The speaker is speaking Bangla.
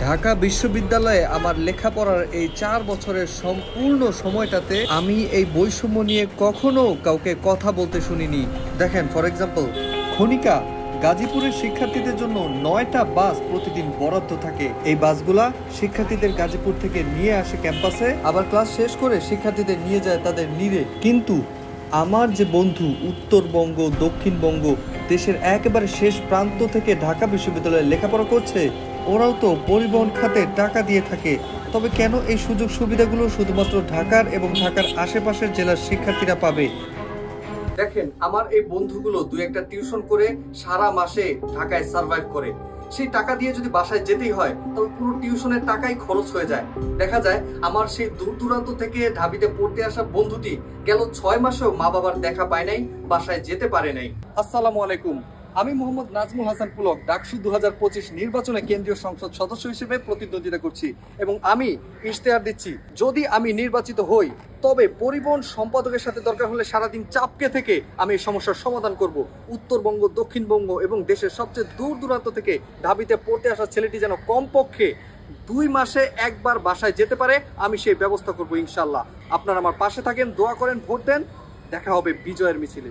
ঢাকা বিশ্ববিদ্যালয়ে আমার লেখাপড়ার এই 4 বছরের সম্পূর্ণ সময়টাতে আমি এই বৈষম্য নিয়ে কখনো কাউকে কথা বলতে শুনিনি। দেখেন, ফর এক্সাম্পল, খনিকা গাজীপুরের শিক্ষার্থীদের জন্য 9টা বাস প্রতিদিন বরাদ্দ থাকে। এই বাসগুলা শিক্ষার্থীদের গাজীপুর থেকে নিয়ে আসে ক্যাম্পাসে, আবার ক্লাস শেষ করে শিক্ষার্থীদের নিয়ে যায় তাদের নিরে। কিন্তু আমার যে বন্ধু উত্তরবঙ্গ, দক্ষিণবঙ্গ, দেশের একেবারে শেষ প্রান্ত থেকে ঢাকা বিশ্ববিদ্যালয়ে লেখাপড়া করছে, ওরাও তো পরিবহন খাতে টাকা দিয়ে থাকে। তবে কেন এই সুযোগ সুবিধাগুলো শুধুমাত্র ঢাকার এবং ঢাকার আশেপাশের জেলার শিক্ষার্থীরা পাবে? দেখেন, আমার এই বন্ধুগুলো দুই একটা টিউশন করে সারা মাসে ঢাকায় সার্ভাইভ করে। সেই টাকা দিয়ে যদি বাসায় যেতেই হয় তবে পুরো টিউশনের টাকাই খরচ হয়ে যায়। দেখা যায় আমার সেই দূর দূরান্ত থেকে ঢাবিতে পড়তে আসা বন্ধুটি গেল 6 মাসেও মা বাবার দেখা পায় নাই, বাসায় যেতে পারে নাই। আসসালামু আলাইকুম, আমি মোহাম্মদ নাজমুল হাসান পুলক ডাকসু 2025 নির্বাচনে কেন্দ্রীয় সংসদ সদস্য হিসেবে প্রতিদ্বন্দ্বিতা করছি এবং আমি ইশতেহার দিচ্ছি, যদি আমি নির্বাচিত হই তবে পরিবহন সম্পাদকের সাথে দরকার হলে সারাদিন চাপকে থেকে আমি এই সমস্যার সমাধান করব। উত্তরবঙ্গ, দক্ষিণবঙ্গ এবং দেশের সবচেয়ে দূর দূরান্ত থেকে ঢাবিতে পড়তে আসা ছেলেটি যেন কমপক্ষে 2 মাসে একবার বাসায় যেতে পারে, আমি সেই ব্যবস্থা করব ইনশাল্লাহ। আপনারা আমার পাশে থাকেন, দোয়া করেন, ভোট দেন। দেখা হবে বিজয়ের মিছিলে।